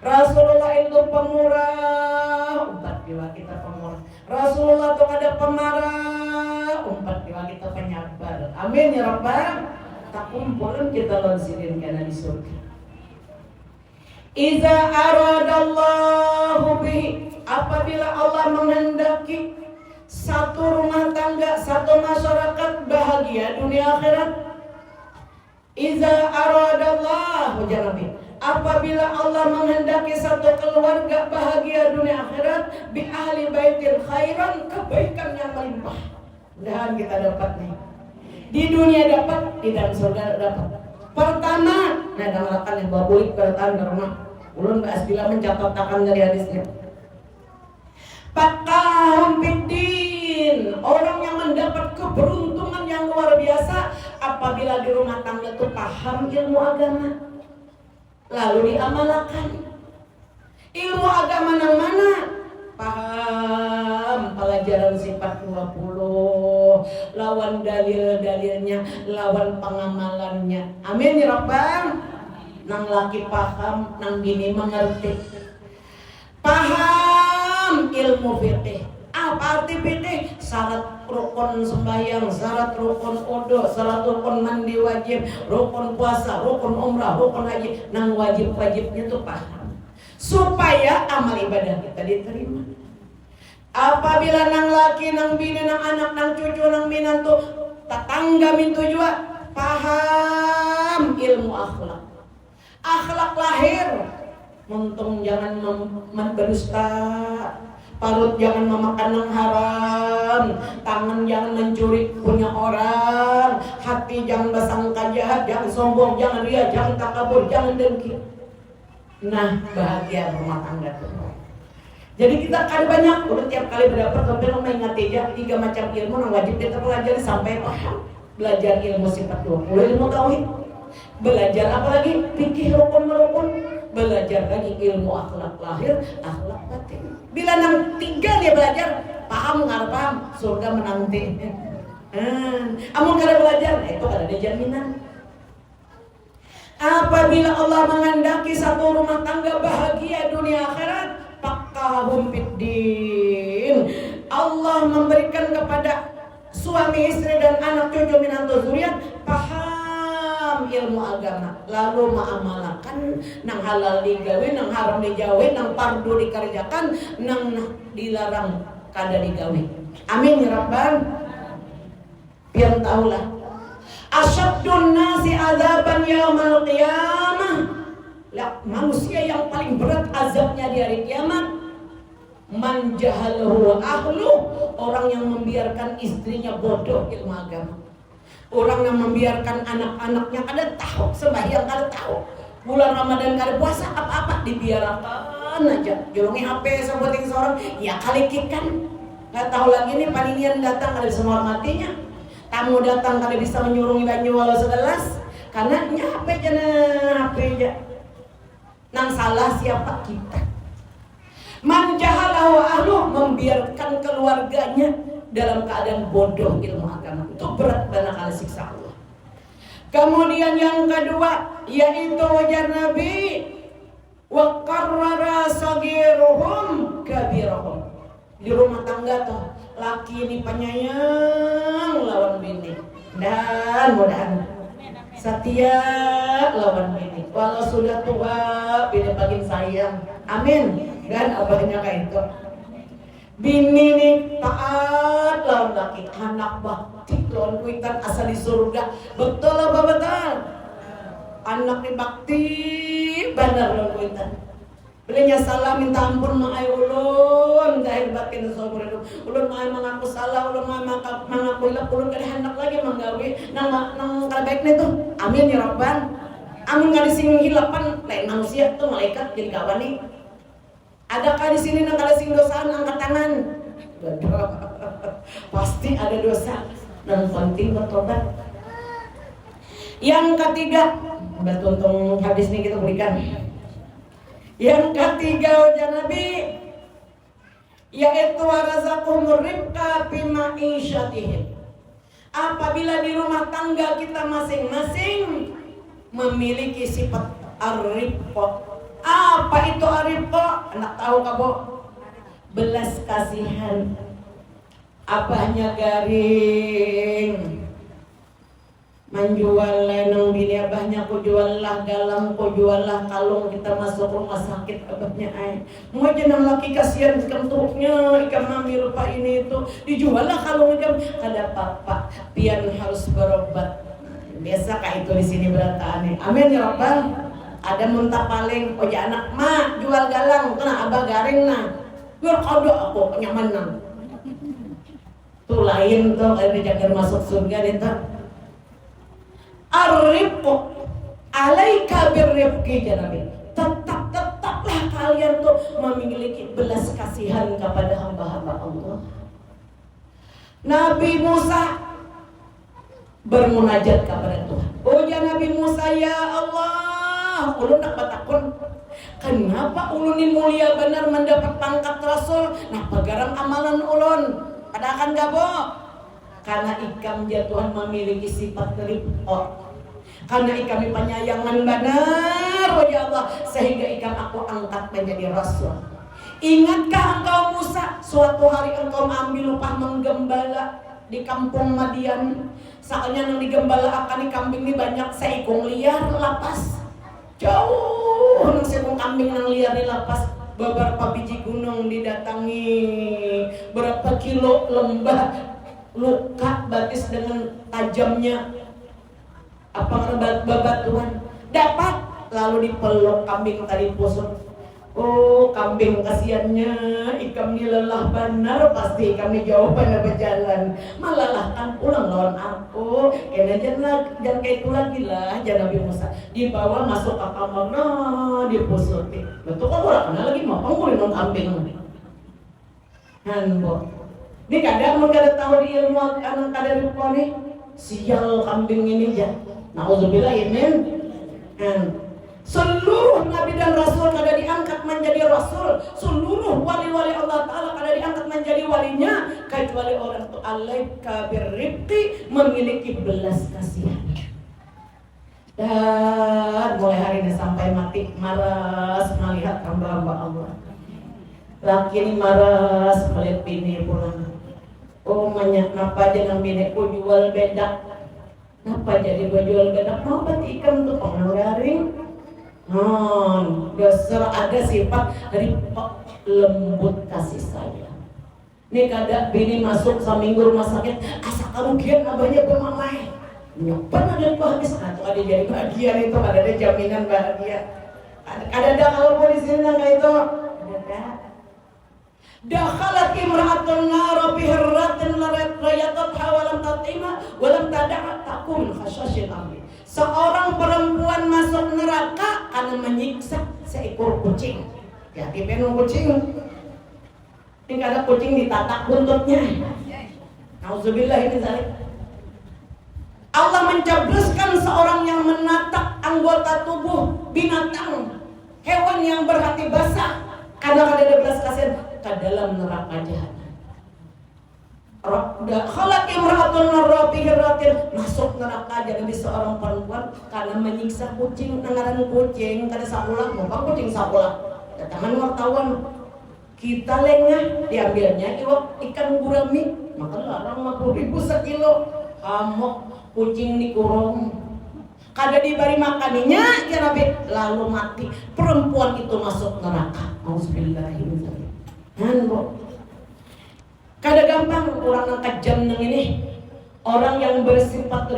[SPEAKER 2] Rasulullah itu pemurah, umpat jiwa kita pemurah. Rasulullah tuh kada pemarah, umpat jiwa kita penyabar. Amin ya Rabbal. Tak kumpulin kita lonsirin karena di surga. Iza aradallahu bihi, apabila Allah menghendaki satu rumah tangga, satu masyarakat bahagia dunia akhirat. Iza aradallahu janabi, apabila Allah menghendaki satu keluarga bahagia dunia akhirat, bi ahli baitin khairan, kebaikan yang melimpah. Mudah-mudahan kita dapat nih. Di dunia dapat, di dalam surga dapat. Pertama, nah dangalakan yang babulik bertahan ke rumah. Ulun bahas bila mencatatkan dari hadisnya. Pakahum fiddin, orang yang mendapat keberuntungan yang luar biasa apabila di rumah tangga itu paham ilmu agama, lalu diamalkan. Ilmu agama yang mana? Paham pelajaran sifat 20, lawan dalil-dalilnya, lawan pengamalannya. Amin ya Rabbal. Nang laki paham, nang bini mengerti. Paham ilmu fikih. Apa arti fikih? Syarat rukun sembahyang, syarat rukun wudu, syarat rukun mandi wajib, rukun puasa, rukun umrah, rukun haji. Nang wajib-wajibnya tuh paham, supaya amal ibadah kita diterima. Apabila nang laki, nang bini, nang anak, nang cucu, nang minantu, tetangga mintu juga paham ilmu akhlak. Akhlak lahir, muntung jangan berdusta, parut jangan memakan yang haram, tangan jangan mencuri punya orang, hati jangan bersangka jahat, jangan sombong, jangan ria, jangan takabur, jangan dengki. Nah, bahagia rumah tangga tuh. Jadi kita kan banyak, udah tiap kali berdapat sampai mengingat aja 3 macam ilmu yang wajib kita pelajari sampai paham. Belajar ilmu sifat 20, ilmu tauhid. Belajar apa lagi? Fikih rukun, belajar lagi ilmu akhlak lahir, akhlak batin. Bila nang 3 dia belajar, paham nggak paham, surga menanti. Amun kada belajar, itu kada ada jaminan. Apabila Allah menghendaki satu rumah tangga bahagia dunia akhirat, pakahum fiddin, Allah memberikan kepada suami istri dan anak cucu minantu zuriat paham ilmu agama, lalu mengamalkan nang halal digawe, nang haram digawe, nang fardu dikerjakan, nang dilarang kada digawe. Amin ya Rabbal. Biar tahulah. Asyaddun nasi azaban yaumal qiyamah. Manusia yang paling berat azabnya di hari kiamat, man jahalahu ahlu, orang yang membiarkan istrinya bodoh ilmu agama. Orang yang membiarkan anak-anaknya kada tahu sembahyang, kada tahu bulan Ramadan, kada puasa, apa-apa dibiarkan aja. Jolongi HP sebutin seorang, ya kalikikan. Gak tahu lagi nih paninian datang kada bisa menghormatinya. Tamu datang kada bisa menyurungi banyu walau segelas. Karena HP jana HP aja. Nang salah siapa? Kita. Man jahalahu ahlu, membiarkan keluarganya dalam keadaan bodoh ilmu agama. Itu berat dan akan siksa Allah. Kemudian yang kedua yaitu wajar Nabi wa qarrara sagiruhum kabirahum. Di rumah tangga tuh laki ini penyayang lawan bini, dan mudahan setia lawan bini. Walau sudah tua bini paling sayang. Amin. Dan abahnya kayak itu. Bini nih taat lawan laki, anak bakti lawan kuitan asal di surga. Betul apa betul? Anak nih bakti benar lawan kuitan. Belinya salah minta ampun mengai ulun, zahir batin seumur hidup. Ulun mengai mengaku salah, ulun mengaku hilap, ulun kada hendak lagi menggawi nang kada baik nih tuh. Amin ya Rabbal. Amin kada sing hilapan lain manusia tuh malaikat jadi kawan nih. Adakah di sini nang kada sing dosaan angkat tangan? Pasti ada dosa. Dan penting bertobat. Yang ketiga, bertuntung hadis ini kita berikan. Yang ketiga wajah Nabi yaitu warazaqumur rifqa fi ma'isyatihim. Apabila di rumah tangga kita masing-masing memiliki sifat ar-rifqa. Apa itu ar-rifqa? Anak tahu kabo? Belas kasihan. Abahnya garing menjual lenong bini abahnya, ku jual lah galang, ku jual lah kalung, kita masuk rumah sakit abahnya ay mau jenang laki kasihan ikan tuhuknya, ikan mami rupa ini itu dijual lah kalung jam kada apa-apa, pian harus berobat. Biasa kayak itu di sini berantaane. Amin ya Rabbal. Ada muntah paling oja anak mak jual galang kena abah garing nah biar kodok aku kenyamanan tuh lain tuh kayak dijaga masuk surga itu. Ar-rifqu alaika birrifqi janabi. Tetaplah kalian tuh memiliki belas kasihan kepada hamba-hamba Allah. Nabi Musa bermunajat kepada Tuhan. Oh ya Nabi Musa, ya Allah, ulun nak batakon. Kenapa ulun ini mulia benar mendapat pangkat rasul? Nah pegarang amalan ulun. Padahal gabo. Karena ikam dia Tuhan memiliki sifat rifqa. Karena ikam penyayangan benar wajah Allah, sehingga ikam aku angkat menjadi rasul. Ingatkah engkau Musa, suatu hari engkau ambil upah menggembala di kampung Madian. Soalnya yang digembala akan di kambing ini banyak seekong liar lapas. Jauh nang seekong kambing nang liar di lapas. Beberapa biji gunung didatangi, berapa kilo lembah luka batis dengan tajamnya bebatuan dapat, lalu dipeluk kambing tadi pusut. Oh kambing kasihannya, ikam ni lelah benar, pasti kami jauh pada berjalan, malalahkan pulang lawan aku. Kena jangan kayak itu lagi lah. Jangan Nabi Musa dibawa masuk ke kamar, nah dipusuti. Betul kan orang kenal lagi mau pangkulin nong kambing nih. Hanbo, ini kadang mau kada tahu di ilmu anak kada lupa nih. Sial kambing ini ya. Nauzubillah min. Seluruh nabi dan rasul kada diangkat menjadi rasul. Seluruh wali-wali Allah Ta'ala kada diangkat menjadi walinya, kecuali orang itu alaika birrifqi, memiliki belas kasihan. Dan mulai hari ini sampai mati malas melihat hamba-hamba Allah. Laki ini malas melihat bini pulang. Oh banyak napa jangan bineku jual bedak. Napa jadi jual bedak? Mau berarti ikan tuh penggaring. Dasar ada sifat dari lembut kasih sayang. Nih kada bini masuk seminggu rumah sakit, asa kerugian abahnya bermamai. Nyoban ada bahagia, atau ada jadi bahagia itu, ada jaminan bahagia. Ada kalau mau di sini nggak itu? Ada. Dakhalat imra'atun nara bi hirratin rayatat hawalam tatima walam tada'at takun khasyashil amri. Seorang perempuan masuk neraka karena menyiksa seekor kucing. Ya, kipenu kucing. Ini ada kucing ditatak buntutnya. Nauzubillah ini zalik. Allah mencabreskan seorang yang menatak anggota tubuh binatang, hewan yang berhati basah, karena ada belas kasihan ke dalam neraka jahanam. Khalaq imra'atun narrabihiratin, masuk neraka jadi seorang perempuan karena menyiksa kucing. Nangaran kucing kada sakulah, mumpang kucing sakulah. Datangan wartawan, kita lengah diambilnya ikan gurami, maka larang 50.000 sekilo. Hamok kucing dikurung, kada diberi makaninya ya Nabi, lalu mati. Perempuan itu masuk neraka. Auzubillahiminzalik. Kada gampang orang yang kejam nang ini. Orang yang bersifat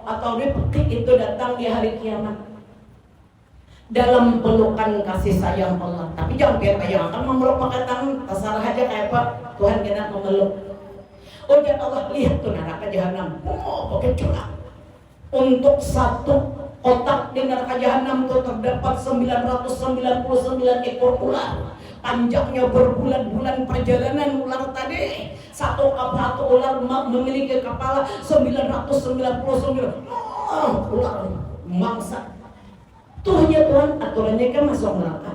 [SPEAKER 2] atau rifqi itu datang di hari kiamat dalam pelukan kasih sayang Allah. Tapi jangan kita yang akan memeluk pakai tangan, terserah aja kayak apa Tuhan kita memeluk. Oh ya Allah, lihat tuh neraka jahanam. Oh, pakai curang. Untuk satu kotak di neraka jahanam itu terdapat 999 ekor ular. Panjangnya berbulan-bulan perjalanan ular tadi. Satu ular memiliki kepala 999 ular mangsa. Tuhnya Tuhan, aturannya kan masuk neraka.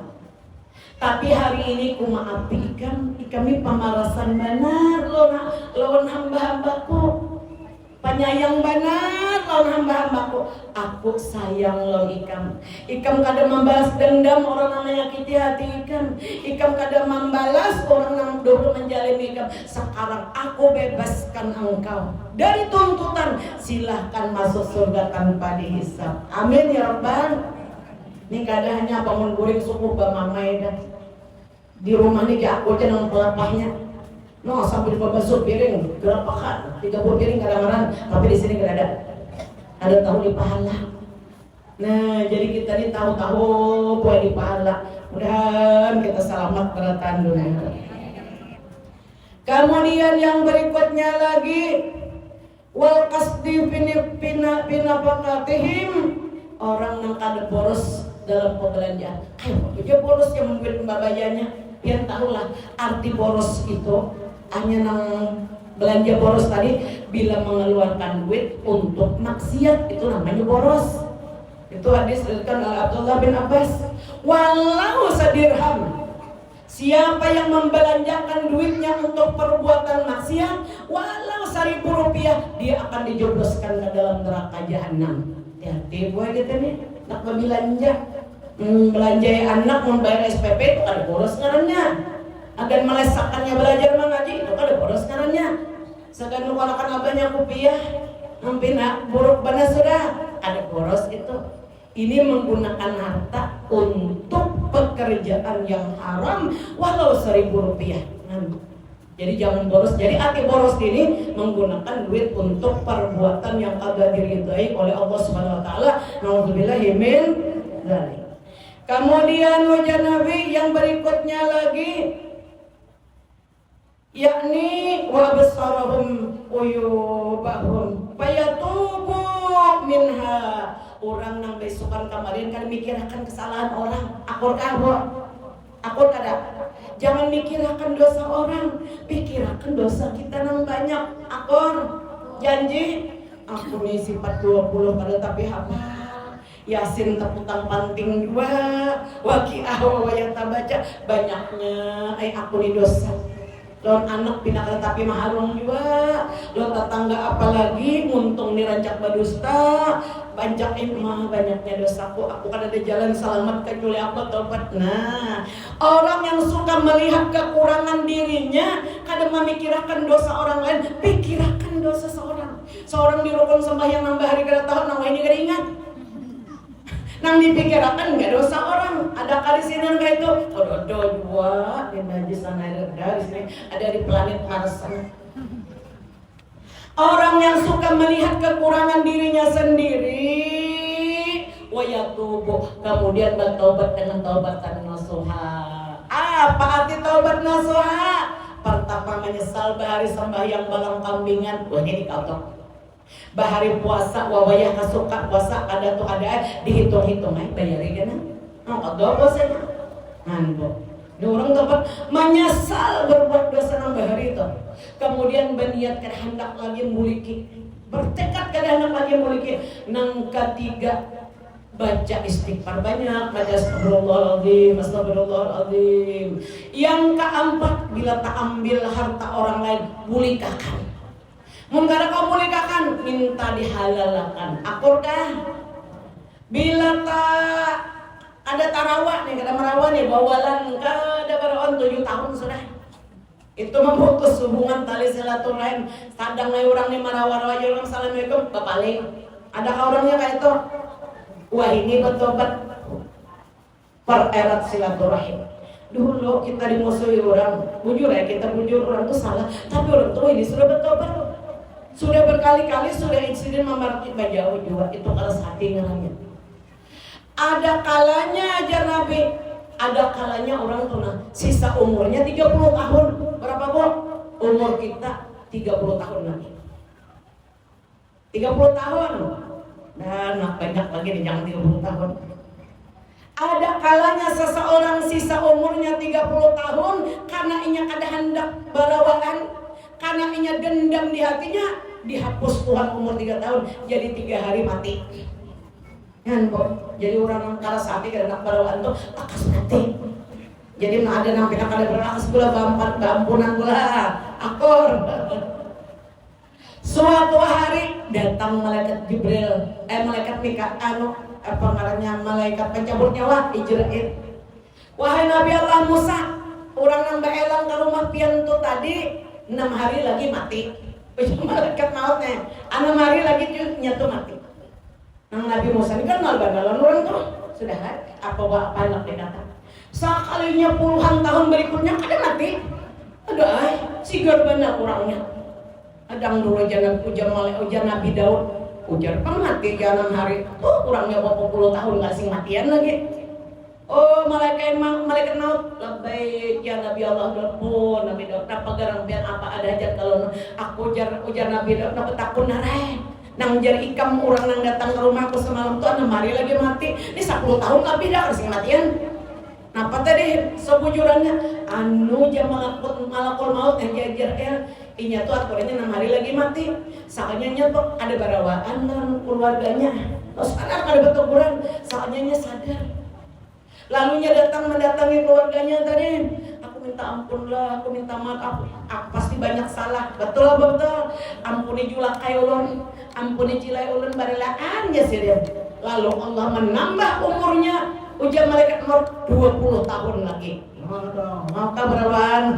[SPEAKER 2] Tapi hari ini ku maafi kami pamarasan benar lawan hamba-hambaku. Penyayang benar lawan hamba-hambaku. Aku sayang lawan ikam kada membalas dendam orang yang menyakiti hati ikam kada membalas orang yang dulu menjalimi ikam. Sekarang aku bebaskan engkau dari tuntutan, silahkan masuk surga tanpa dihisab. Amin ya Rabbal. Ini kada hanya bangun goreng suku bamamai dah. Di rumah ini aku aja nang pelapahnya. No, sambil babasuh piring, gerapakan 30 piring kadang-kadang, tapi di sini kada ada. Ada tahu di pahala. Nah, jadi kita ini tahu-tahu buat di pahala. Mudah-mudahan kita selamat pada dunia. Kemudian yang berikutnya lagi, wal qasdi pina pakatihim, orang yang kada boros dalam pembelanjaan. Ayo, boros yang membuat pembayarannya. Biar tahulah arti boros itu hanya nang belanja boros tadi bila mengeluarkan duit untuk maksiat itu namanya boros. Itu hadis diriwayatkan oleh Abdullah bin Abbas. Walau sadirham, siapa yang membelanjakan duitnya untuk perbuatan maksiat, walau 1.000 rupiah, dia akan dijobloskan ke dalam neraka jahanam. Hati-hati boy gitu nih, nak belanja. Belanja anak membayar SPP itu ada boros ngarannya. Agar melesakannya belajar mengaji itu ada boros ngarannya. Segan nuwalakan abahnya kupiah, nak buruk bana sudah ada boros itu. Ini menggunakan harta untuk pekerjaan yang haram walau 1.000 rupiah. Jadi jangan boros. Jadi arti boros ini menggunakan duit untuk perbuatan yang agak diridhai oleh Allah Subhanahu wa taala. Nauzubillahi min dzalik. Kemudian wajah Nabi yang berikutnya lagi, yakni wa basarahum uyubahum fayatubu minha. Orang nang besokan kemarin kan mikirkan kesalahan orang, akur kada. Jangan mikirkan dosa orang, pikirkan dosa kita nang banyak. Akur janji aku nih sifat 20 kada tapi apa Yasin teputang panting dua, waqiah wayang tabaca banyaknya aku nih dosa. Lawan anak pindah tapi maharung juga, lawan tetangga apalagi untung dirancak badusta, banyak mah banyaknya dosaku. Aku kan ada jalan selamat kecuali aku tobat. Nah, orang yang suka melihat kekurangan dirinya, kadang memikirkan dosa orang lain, pikirkan dosa seorang. Seorang di rukun sembahyang nambah hari kada tahun nang ini kada ingat. Nang dipikirkan nggak dosa orang, ada ada kali sini kayak itu ada dua di najis sana ada di sini ada di planet Mars sana. Orang yang suka melihat kekurangan dirinya sendiri, wayatubu, kemudian bertaubat dengan taubatan nasuha. Apa arti taubat nasuha? Pertama menyesal bahari sembahyang balang kambingan, wah ini kautok. Bahari puasa, wawayah kasuka puasa, ada tuh ada dihitung-hitung, bayarin kan? Ada puasanya, ngantuk. Ini orang dapat menyesal berbuat dosa nang bahari itu. Kemudian berniat hendak lagi muliki, bertekad hendak lagi muliki. Nang ketiga baca istighfar banyak, baca astagfirullahaladzim, astagfirullahaladzim. Yang keempat, bila tak ambil harta orang lain, mulikakan. Mungkara kau mulikakan, minta dihalalkan. Akur dah. Bila tak ada tarawah nih, kata merawah nih, bawalan kada barawan 7 tahun sudah. Itu memutus hubungan tali silaturahim. Kadang orang nih marawar aja orang assalamualaikum bapalik. Adakah orangnya kayak itu? Wah ini bertobat pererat silaturahim. Dulu kita dimusuhi orang, bujur ya kita bujur orang itu salah. Tapi orang tua ini sudah bertobat, sudah berkali-kali sudah insiden memarki bajau juga itu kalau hati ngarangnya. Ada kalanya aja Nabi, ada kalanya orang tunang sisa umurnya 30 tahun. Berapa Bu? Umur kita 30 tahun lagi. 30 tahun. Dan banyak lagi nih jangan 30 tahun. Ada kalanya seseorang sisa umurnya 30 tahun karena inya kada hendak barawaan, karena inya dendam di hatinya, dihapus Tuhan umur 3 tahun jadi 3 hari mati. Kan kok jadi orang kala sapi kada nak barawaan tuh akas mati. Jadi ada nang pina kada berakas gula bampunan gula akor. Suatu hari datang malaikat Jibril, malaikat Mikail, apa ngarannya malaikat pencabut nyawa Ijrail. Wahai Nabi Allah Musa, orang nang baelang ke rumah pian tu tadi 6 hari lagi mati. Malaikat mautnya, 6 hari lagi nyatu mati. Nang Nabi Musa ini kan nalbadalan orang tuh sudah kan? Apa anak dikata? Sekalinya puluhan tahun berikutnya kada mati. Ada sigar benar orangnya. Adang dulu jangan ujar Nabi Daud, ujar mati jangan hari. Kurangnya berapa puluh tahun nggak sing matian lagi. Oh malaikat maut lebay ya Nabi Allah pun Nabi Daud. Napa garang biar apa ada aja kalau aku ujar Nabi Daud napa takut narai. Nang jar ikam orang nang datang ke rumahku semalam tuh 6 hari lagi mati. Ini 10 tahun Nabi dah sing matian. Napa tadi sebujurannya anu jam malakul maut yang jajar inya tuh aturannya 6 hari lagi mati. Soalnya tuh ada barawaan dan keluarganya. Terus anak ada berteguran, soalnya sadar. Lalunya mendatangi keluarganya tadi. Aku minta ampun lah, aku minta maaf. Aku pasti banyak salah. Betul. Ampuni julakai ulun, ampuni cilai ulun barelaan ya sih dia. Lalu Allah menambah umurnya. Ujar malaikat maut 20 tahun lagi. Mau kabaran.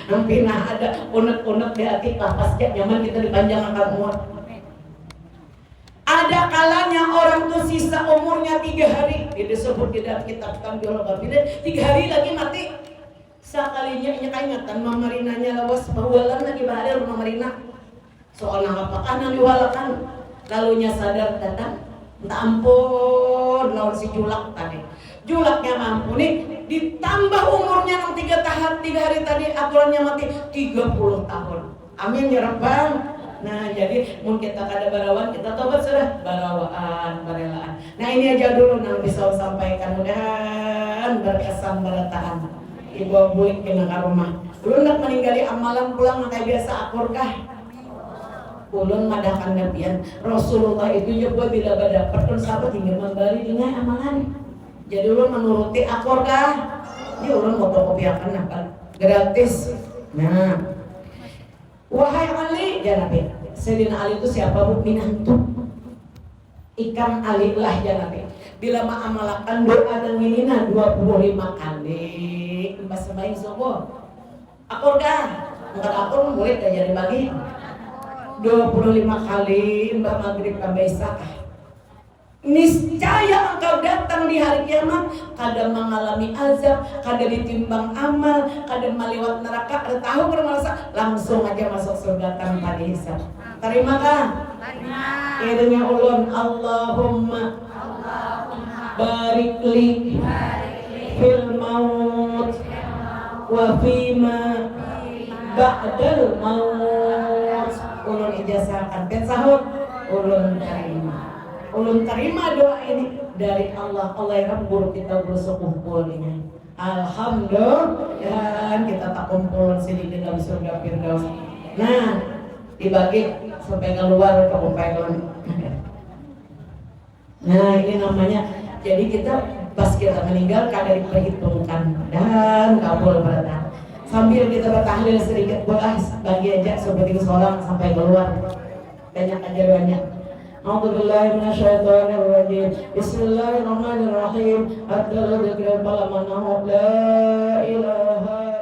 [SPEAKER 2] Nampina ada unek-unek di hati pas nyaman kita dipanjang akal umur. Ada kalanya orang tuh sisa umurnya 3 hari. Disebut di dalam kitab biologi 3 hari lagi mati. Sekalinya ingatan mamarinanya lawas bawalan lagi bahaya rumah marina. Soal apakah nang diwalakan. Lalunya sadar datang. Minta ampun lawan si julak tadi. Julaknya mampuni ditambah umurnya nang 3 hari tadi aturannya mati 30 tahun. Amin ya rabbal. Nah jadi mungkin kita kada barawan kita tobat sudah barawaan barelaan. Nah ini aja dulu nang bisa sampaikan mudahan berkesan bertahan. Ibu bulik kena ke rumah. Ulun nak meninggali amalan pulang kayak biasa akurkah? Ulun madakan nabian Rasulullah itu juga bila berdapat pun sahabat tinggal membali dengan amalan. Jadi ulun menuruti akor kah? Ini ulun fotokopiakan apa? Gratis. Nah, wahai Ali, ya Nabi. Sayyidina Ali itu siapa? Minantu. Ikan Ali lah ya Nabi. Bila mengamalkan doa dan minina 25 kali. Mbak sembahin sobo. Akor kah? Enggak akor boleh jadi bagi. 25 kali Mbak Maghrib sampai Isya. niscaya engkau datang di hari kiamat kada mengalami azab, kada ditimbang amal, kada meliwat neraka, kada tahu bermerasa, langsung aja masuk surga tanpa dihisab. Terima kah? Kiranya ulun Allahumma barik li fil maut wa fima ba'dal maut. Ulun ijazahkan sahur, ulun terima doa ini dari Allah. Allah yang buruk kita bersyukur ini. Alhamdulillah kita tak kumpul sini di dalam surga Firdaus. Nah, dibagi sampai keluar ke kumpulan. Nah, ini namanya. Jadi kita pas kita meninggal kada diperhitungkan dan kabul berenang. Sambil kita bertahlil sedikit bagi aja seperti seorang sampai keluar. Banyak aja banyak. A'udzubillahi minasyaitonirrajim. Bismillahirrahmanirrahim. At-tadakkur la ilaha